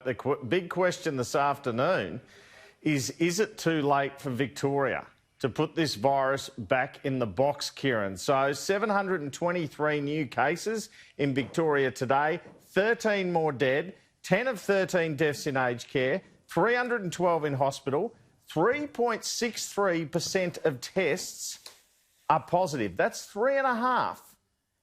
The big question this afternoon is it too late for Victoria to put this virus back in the box, Kieran? So 723 new cases in Victoria today, 13 more dead, 10 of 13 deaths in aged care, 312 in hospital, 3.63% of tests are positive. That's 3.5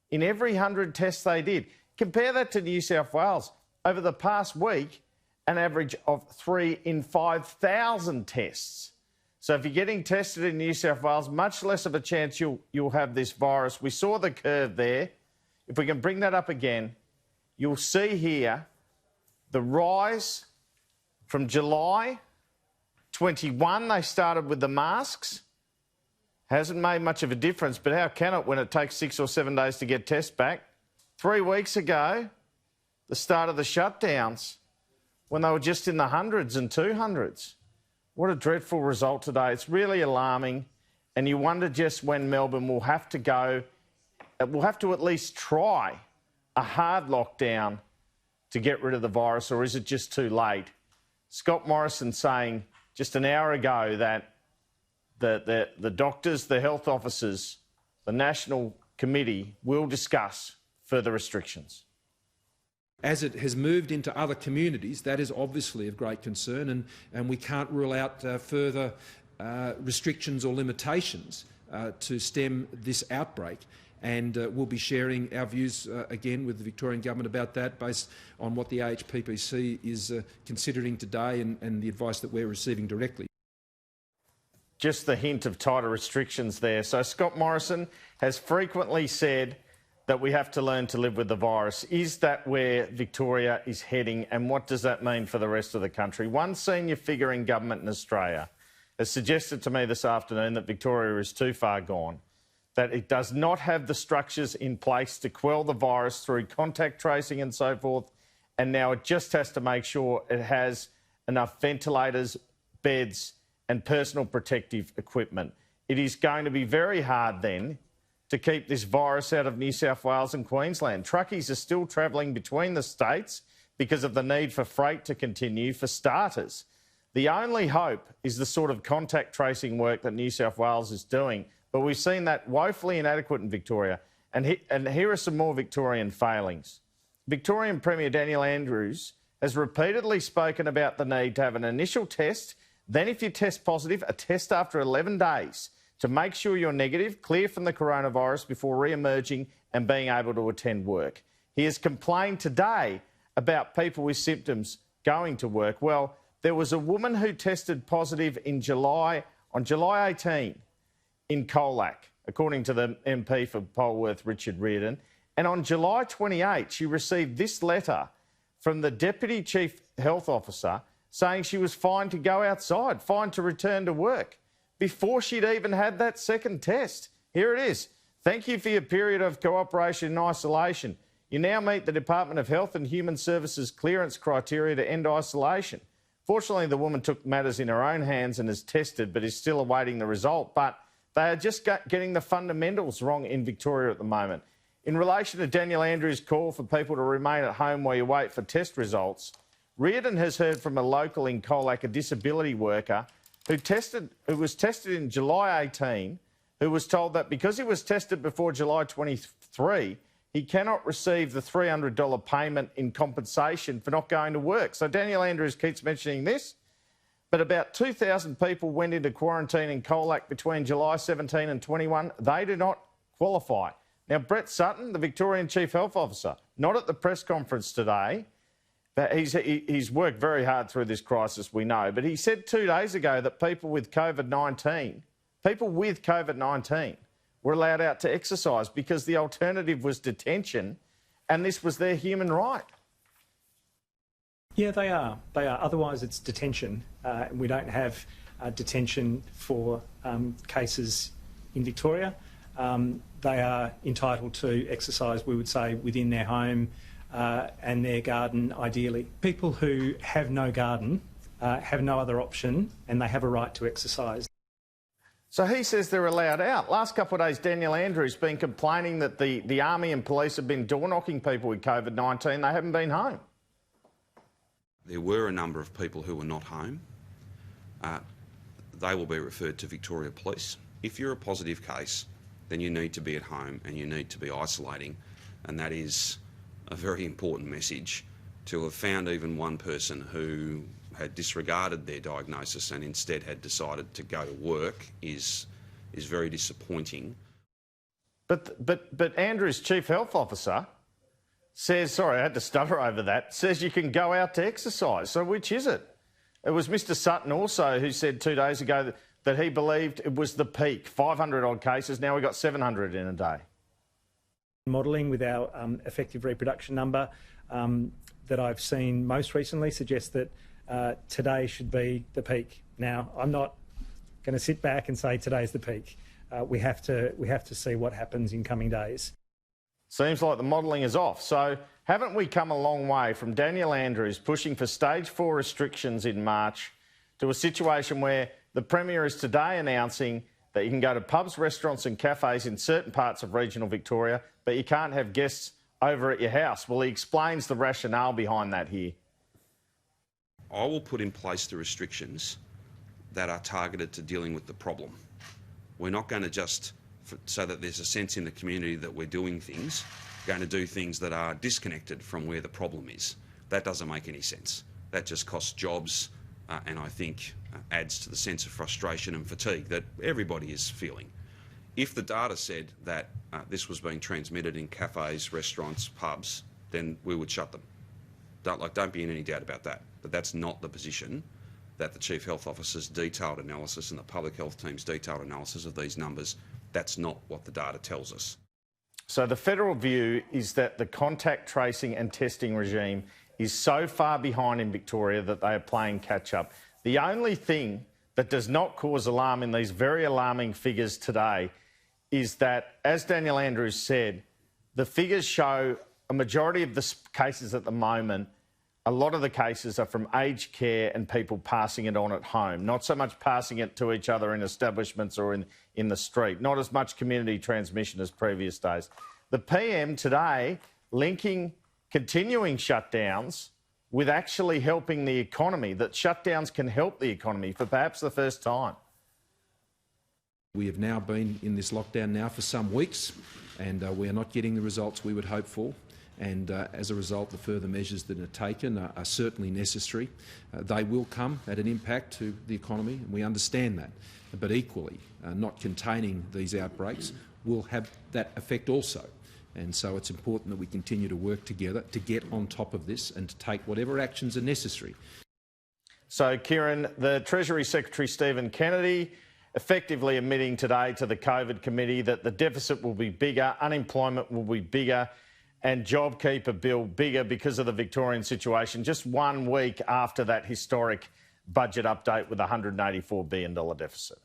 in every 100 tests they did. Compare that to New South Wales. Over the past week, an average of 3 in 5,000 tests. So if you're getting tested in New South Wales, much less of a chance you'll have this virus. We saw the curve there. If we can bring that up again, you'll see here the rise from July 21. They started with the masks. Hasn't made much of a difference, but how can it when it takes 6 or 7 days to get tests back? 3 weeks ago, the start of the shutdowns, when they were just in the hundreds and 200s. What a dreadful result today. It's really alarming, and you wonder just when Melbourne will have to at least try a hard lockdown to get rid of the virus, or is it just too late? Scott Morrison saying just an hour ago that the doctors, the health officers, the National Committee will discuss further restrictions. As it has moved into other communities, that is obviously of great concern, and we can't rule out further restrictions or limitations to stem this outbreak. And we'll be sharing our views again with the Victorian Government about that, based on what the AHPPC is considering today and the advice that we're receiving directly. Just the hint of tighter restrictions there. So Scott Morrison has frequently said that we have to learn to live with the virus. Is that where Victoria is heading, and what does that mean for the rest of the country? One senior figure in government in Australia has suggested to me this afternoon that Victoria is too far gone, that it does not have the structures in place to quell the virus through contact tracing and so forth, and now it just has to make sure it has enough ventilators, beds and personal protective equipment. It is going to be very hard then to keep this virus out of New South Wales and Queensland. Truckies are still travelling between the states because of the need for freight to continue, for starters. The only hope is the sort of contact tracing work that New South Wales is doing, but we've seen that woefully inadequate in Victoria. And here are some more Victorian failings. Victorian Premier Daniel Andrews has repeatedly spoken about the need to have an initial test, then if you test positive, a test after 11 days, to make sure you're negative, clear from the coronavirus before re-emerging and being able to attend work. He has complained today about people with symptoms going to work. Well, there was a woman who tested positive on July 18 in Colac, according to the MP for Polworth, Richard Reardon. And on July 28, she received this letter from the Deputy Chief Health Officer saying she was fine to go outside, fine to return to work, before she'd even had that second test. Here it is. Thank you for your period of cooperation and isolation. You now meet the Department of Health and Human Services clearance criteria to end isolation. Fortunately, the woman took matters in her own hands and is tested, but is still awaiting the result. But they are just getting the fundamentals wrong in Victoria at the moment. In relation to Daniel Andrews' call for people to remain at home while you wait for test results, Reardon has heard from a local in Colac, a disability worker, who was tested in July 18, who was told that because he was tested before July 23, he cannot receive the $300 payment in compensation for not going to work. So Daniel Andrews keeps mentioning this, but about 2,000 people went into quarantine in Colac between July 17 and 21. They do not qualify. Now, Brett Sutton, the Victorian Chief Health Officer, not at the press conference today, but he's worked very hard through this crisis, we know. But he said 2 days ago that people with COVID-19 were allowed out to exercise because the alternative was detention, and this was their human right. Yeah, they are. They are. Otherwise, it's detention. We don't have detention for cases in Victoria. They are entitled to exercise, we would say, within their home and their garden, ideally. People who have no garden have no other option, and they have a right to exercise. So he says they're allowed out. Last couple of days, Daniel Andrews has been complaining that the army and police have been door-knocking people with COVID-19. They haven't been home. There were a number of people who were not home. They will be referred to Victoria Police. If you're a positive case, then you need to be at home and you need to be isolating, and that is a very important message. To have found even one person who had disregarded their diagnosis and instead had decided to go to work is very disappointing. But Andrew's Chief Health Officer says, sorry, I had to stutter over that, says you can go out to exercise. So which is it? It was Mr Sutton also who said 2 days ago that he believed it was the peak, 500 odd cases. Now we've got 700 in a day. Modelling with our effective reproduction number that I've seen most recently suggests that today should be the peak. Now, I'm not going to sit back and say today's the peak. We have to see what happens in coming days. Seems like the modelling is off. So haven't we come a long way from Daniel Andrews pushing for stage 4 restrictions in March to a situation where the Premier is today announcing that you can go to pubs, restaurants and cafes in certain parts of regional Victoria, but you can't have guests over at your house? Well, he explains the rationale behind that here. I will put in place the restrictions that are targeted to dealing with the problem. We're not going to just, so that there's a sense in the community that we're doing things, going to do things that are disconnected from where the problem is. That doesn't make any sense. That just costs jobs and I think adds to the sense of frustration and fatigue that everybody is feeling. If the data said that this was being transmitted in cafes, restaurants, pubs, then we would shut them. Don't be in any doubt about that. But that's not the position that the Chief Health Officer's detailed analysis and the Public Health Team's detailed analysis of these numbers, that's not what the data tells us. So the federal view is that the contact tracing and testing regime is so far behind in Victoria that they are playing catch-up. The only thing that does not cause alarm in these very alarming figures today is that, as Daniel Andrews said, the figures show a majority of the cases at the moment, a lot of the cases are from aged care and people passing it on at home, not so much passing it to each other in establishments or in the street, not as much community transmission as previous days. The PM today linking continuing shutdowns with actually helping the economy, that shutdowns can help the economy for perhaps the first time. We have now been in this lockdown now for some weeks and we are not getting the results we would hope for. And as a result, the further measures that are taken are certainly necessary. They will come at an impact to the economy, and we understand that. But equally, not containing these outbreaks will have that effect also. And so it's important that we continue to work together to get on top of this and to take whatever actions are necessary. So, Kieran, the Treasury Secretary Stephen Kennedy effectively admitting today to the COVID committee that the deficit will be bigger, unemployment will be bigger, and JobKeeper bill bigger because of the Victorian situation, just 1 week after that historic budget update with a $184 billion deficit.